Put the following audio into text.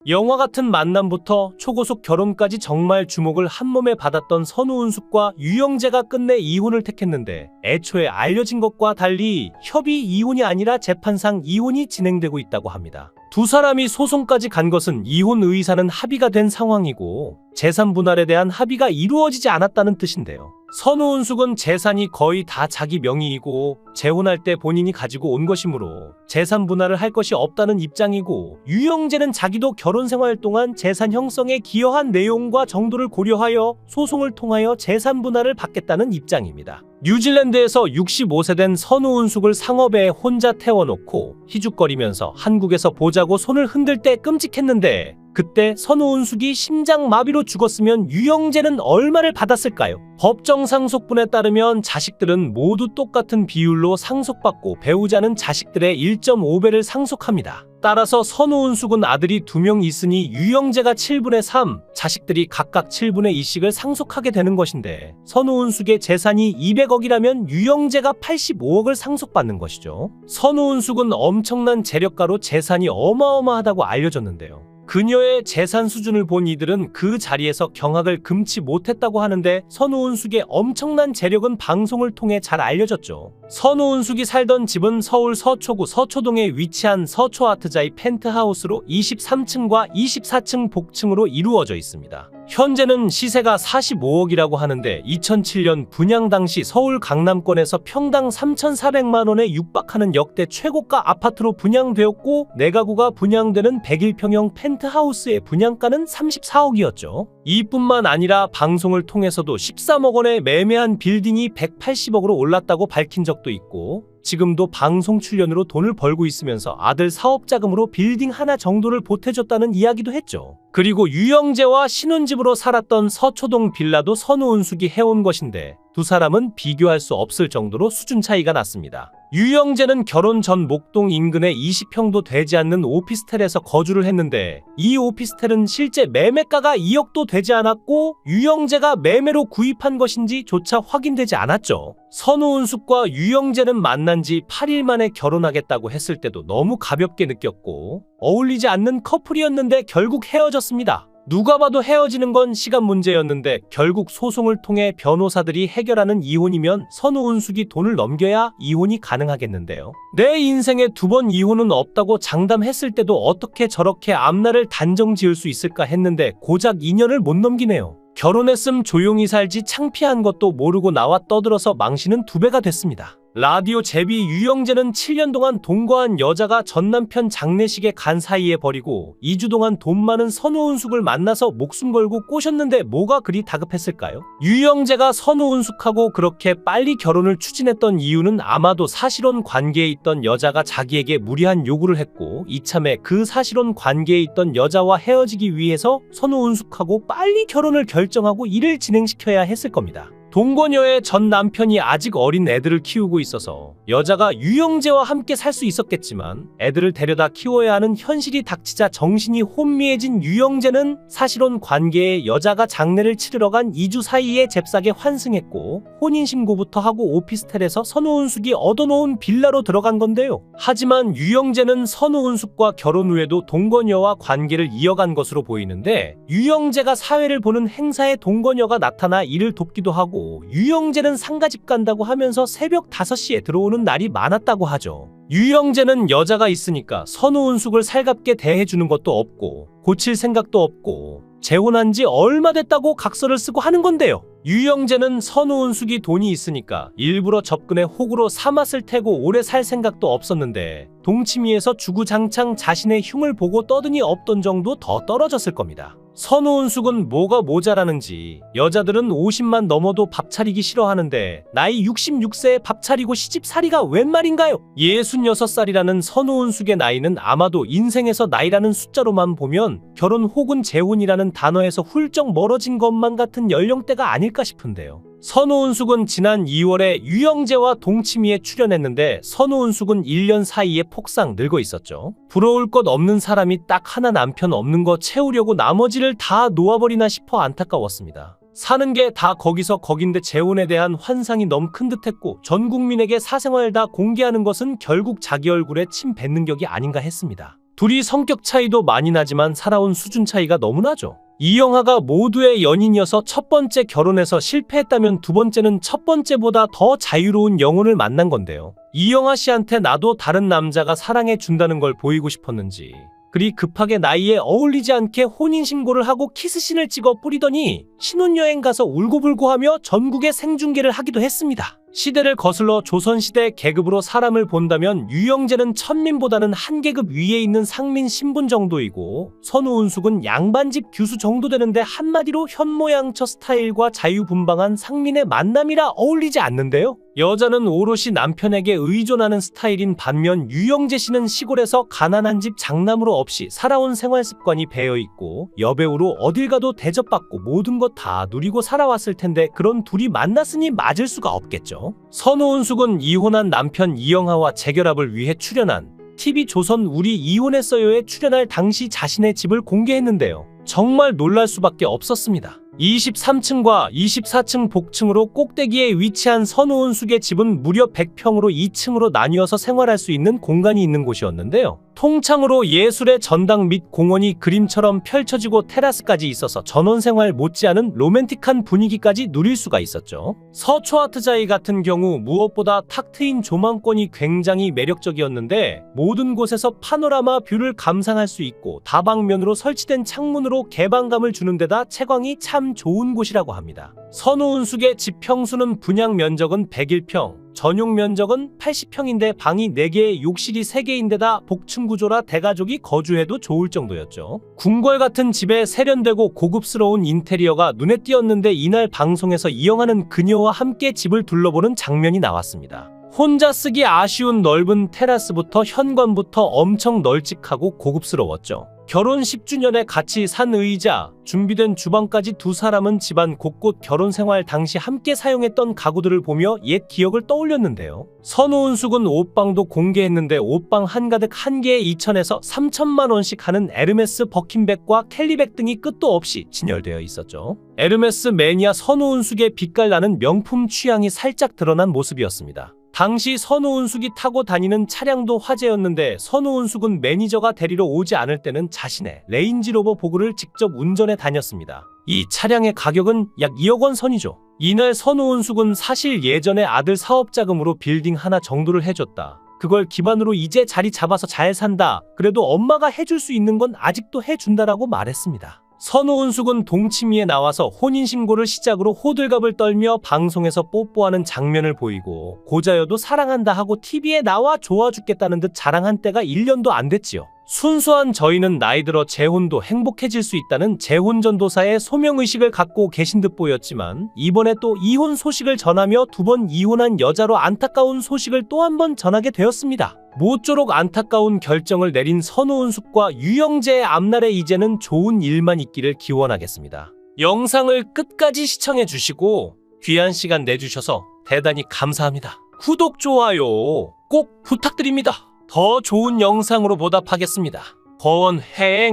영화 같은 만남부터 초고속 결혼까지 정말 주목을 한몸에 받았던 선우은숙과 유영재가 끝내 이혼을 택했는데, 애초에 알려진 것과 달리 협의 이혼이 아니라 재판상 이혼이 진행되고 있다고 합니다. 두 사람이 소송까지 간 것은 이혼 의사는 합의가 된 상황이고 재산 분할에 대한 합의가 이루어지지 않았다는 뜻인데요. 선우은숙은 재산이 거의 다 자기 명의이고 재혼할 때 본인이 가지고 온 것이므로 재산 분할을 할 것이 없다는 입장이고, 유영재는 자기도 결혼 생활 동안 재산 형성에 기여한 내용과 정도를 고려하여 소송을 통하여 재산 분할을 받겠다는 입장입니다. 뉴질랜드에서 65세 된 선우은숙을 상어배에 혼자 태워놓고 희죽거리면서 한국에서 보자고 손을 흔들 때 끔찍했는데, 그때 선우은숙이 심장마비로 죽었으면 유영재는 얼마를 받았을까요? 법정 상속분에 따르면 자식들은 모두 똑같은 비율로 상속받고 배우자는 자식들의 1.5배를 상속합니다. 따라서 선우은숙은 아들이 2명 있으니 유영재가 7분의 3, 자식들이 각각 7분의 2씩을 상속하게 되는 것인데, 선우은숙의 재산이 200억이라면 유영재가 85억을 상속받는 것이죠. 선우은숙은 엄청난 재력가로 재산이 어마어마하다고 알려졌는데요. 그녀의 재산 수준을 본 이들은 그 자리에서 경악을 금치 못했다고 하는데, 선우은숙의 엄청난 재력은 방송을 통해 잘 알려졌죠. 선우은숙이 살던 집은 서울 서초구 서초동에 위치한 서초아트자이 펜트하우스로 23층과 24층 복층으로 이루어져 있습니다. 현재는 시세가 45억이라고 하는데 2007년 분양 당시 서울 강남권에서 평당 3,400만 원에 육박하는 역대 최고가 아파트로 분양되었고, 내가구가 분양되는 101평형 펜트하우스의 분양가는 34억이었죠. 이뿐만 아니라 방송을 통해서도 13억 원에 매매한 빌딩이 180억으로 올랐다고 밝힌 적도 있고, 지금도 방송 출연으로 돈을 벌고 있으면서 아들 사업 자금으로 빌딩 하나 정도를 보태줬다는 이야기도 했죠. 그리고 유영재와 신혼집으로 살았던 서초동 빌라도 선우은숙이 해온 것인데, 두 사람은 비교할 수 없을 정도로 수준 차이가 났습니다. 유영재는 결혼 전 목동 인근의 20평도 되지 않는 오피스텔에서 거주를 했는데, 이 오피스텔은 실제 매매가가 2억도 되지 않았고 유영재가 매매로 구입한 것인지조차 확인되지 않았죠. 선우은숙과 유영재는 만난 지 8일 만에 결혼하겠다고 했을 때도 너무 가볍게 느꼈고 어울리지 않는 커플이었는데 결국 헤어졌습니다. 누가 봐도 헤어지는 건 시간 문제였는데, 결국 소송을 통해 변호사들이 해결하는 이혼이면 선우은숙이 돈을 넘겨야 이혼이 가능하겠는데요. 내 인생에 2번 이혼은 없다고 장담했을 때도 어떻게 저렇게 앞날을 단정 지을 수 있을까 했는데 고작 2년을 못 넘기네요. 결혼했음 조용히 살지 창피한 것도 모르고 나와 떠들어서 망신은 2배가 됐습니다. 라디오 제비 유영재는 7년 동안 동거한 여자가 전 남편 장례식에 간 사이에 버리고 2주 동안 돈 많은 선우은숙을 만나서 목숨 걸고 꼬셨는데 뭐가 그리 다급했을까요? 유영재가 선우은숙하고 그렇게 빨리 결혼을 추진했던 이유는 아마도 사실혼 관계에 있던 여자가 자기에게 무리한 요구를 했고, 이참에 그 사실혼 관계에 있던 여자와 헤어지기 위해서 선우은숙하고 빨리 결혼을 결정하고 일을 진행시켜야 했을 겁니다. 동거녀의 전 남편이 아직 어린 애들을 키우고 있어서 여자가 유영재와 함께 살 수 있었겠지만, 애들을 데려다 키워야 하는 현실이 닥치자 정신이 혼미해진 유영재는 사실혼 관계에 여자가 장례를 치르러 간 2주 사이에 잽싸게 환승했고, 혼인신고부터 하고 오피스텔에서 선우은숙이 얻어놓은 빌라로 들어간 건데요. 하지만 유영재는 선우은숙과 결혼 후에도 동거녀와 관계를 이어간 것으로 보이는데, 유영재가 사회를 보는 행사에 동거녀가 나타나 일을 돕기도 하고, 유영재는 상가집 간다고 하면서 새벽 5시에 들어오는 날이 많았다고 하죠. 유영재는 여자가 있으니까 선우은숙을 살갑게 대해주는 것도 없고 고칠 생각도 없고 재혼한 지 얼마 됐다고 각서를 쓰고 하는 건데요. 유영재는 선우은숙이 돈이 있으니까 일부러 접근해 호구로 삼았을 테고 오래 살 생각도 없었는데, 동치미에서 주구장창 자신의 흉을 보고 떠드니 없던 정도 더 떨어졌을 겁니다. 선우은숙은 뭐가 모자라는지, 여자들은 50만 넘어도 밥 차리기 싫어하는데 나이 66세에 밥 차리고 시집살이가 웬 말인가요? 66살이라는 선우은숙의 나이는 아마도 인생에서 나이라는 숫자로만 보면 결혼 혹은 재혼이라는 단어에서 훌쩍 멀어진 것만 같은 연령대가 아닐까 싶은데요. 선우은숙은 지난 2월에 유영재와 동치미에 출연했는데, 선우은숙은 1년 사이에 폭삭 늙어 있었죠. 부러울 것 없는 사람이 딱 하나 남편 없는 거 채우려고 나머지를 다 놓아버리나 싶어 안타까웠습니다. 사는 게 다 거기서 거긴데 재혼에 대한 환상이 너무 큰 듯했고, 전 국민에게 사생활 다 공개하는 것은 결국 자기 얼굴에 침 뱉는 격이 아닌가 했습니다. 둘이 성격 차이도 많이 나지만 살아온 수준 차이가 너무 나죠. 이영하가 모두의 연인이어서 첫 번째 결혼에서 실패했다면 두 번째는 첫 번째보다 더 자유로운 영혼을 만난 건데요. 이영하 씨한테 나도 다른 남자가 사랑해 준다는 걸 보이고 싶었는지 그리 급하게 나이에 어울리지 않게 혼인신고를 하고 키스신을 찍어 뿌리더니 신혼여행 가서 울고불고하며 전국에 생중계를 하기도 했습니다. 시대를 거슬러 조선시대 계급으로 사람을 본다면 유영재는 천민보다는 한 계급 위에 있는 상민 신분 정도이고 선우은숙은 양반집 규수 정도 되는데 한마디로 현모양처 스타일과 자유분방한 상민의 만남이라 어울리지 않는데요. 여자는 오롯이 남편에게 의존하는 스타일인 반면 유영재 씨는 시골에서 가난한 집 장남으로 없이 살아온 생활 습관이 배어있고 여배우로 어딜 가도 대접받고 모든 것 다 누리고 살아왔을 텐데 그런 둘이 만났으니 맞을 수가 없겠죠. 선우은숙은 이혼한 남편 이영하와 재결합을 위해 출연한 TV조선 우리 이혼했어요에 출연할 당시 자신의 집을 공개했는데요. 정말 놀랄 수밖에 없었습니다. 23층과 24층 복층으로 꼭대기에 위치한 선우은숙의 집은 무려 100평으로 2층으로 나뉘어서 생활할 수 있는 공간이 있는 곳이었는데요. 통창으로 예술의 전당 및 공원이 그림처럼 펼쳐지고 테라스까지 있어서 전원생활 못지않은 로맨틱한 분위기까지 누릴 수가 있었죠. 서초아트자이 같은 경우 무엇보다 탁 트인 조망권이 굉장히 매력적이었는데 모든 곳에서 파노라마 뷰를 감상할 수 있고 다방면으로 설치된 창문으로 개방감을 주는 데다 채광이 참 좋은 곳이라고 합니다. 선우은숙의 집 평수는 분양 면적은 101평, 전용 면적은 80평인데 방이 4개, 욕실이 3개인데다 복층 구조라 대가족이 거주해도 좋을 정도였죠. 궁궐 같은 집에 세련되고 고급스러운 인테리어가 눈에 띄었는데 이날 방송에서 이영하는 그녀와 함께 집을 둘러보는 장면이 나왔습니다. 혼자 쓰기 아쉬운 넓은 테라스부터 현관부터 엄청 널찍하고 고급스러웠죠. 결혼 10주년에 같이 산 의자, 준비된 주방까지 두 사람은 집안 곳곳 결혼 생활 당시 함께 사용했던 가구들을 보며 옛 기억을 떠올렸는데요. 선우은숙은 옷방도 공개했는데 옷방 한가득 한 개에 2천에서 3천만 원씩 하는 에르메스 버킨백과 캘리백 등이 끝도 없이 진열되어 있었죠. 에르메스 매니아 선우은숙의 빛깔 나는 명품 취향이 살짝 드러난 모습이었습니다. 당시 선우은숙이 타고 다니는 차량도 화제였는데 선우은숙은 매니저가 데리러 오지 않을 때는 자신의 레인지로버 보그를 직접 운전해 다녔습니다. 이 차량의 가격은 약 2억 원 선이죠. 이날 선우은숙은 사실 예전에 아들 사업자금으로 빌딩 하나 정도를 해줬다. 그걸 기반으로 이제 자리 잡아서 잘 산다. 그래도 엄마가 해줄 수 있는 건 아직도 해준다라고 말했습니다. 선우은숙은 동치미에 나와서 혼인신고를 시작으로 호들갑을 떨며 방송에서 뽀뽀하는 장면을 보이고 고자여도 사랑한다 하고 TV에 나와 좋아 죽겠다는 듯 자랑한 때가 1년도 안 됐지요. 순수한 저희는 나이 들어 재혼도 행복해질 수 있다는 재혼전도사의 소명의식을 갖고 계신 듯 보였지만 이번에 또 이혼 소식을 전하며 2번 이혼한 여자로 안타까운 소식을 또 한 번 전하게 되었습니다. 모쪼록 안타까운 결정을 내린 선우은숙과 유영재의 앞날에 이제는 좋은 일만 있기를 기원하겠습니다. 영상을 끝까지 시청해 주시고 귀한 시간 내주셔서 대단히 감사합니다. 구독, 좋아요 꼭 부탁드립니다. 더 좋은 영상으로 보답하겠습니다. 거원행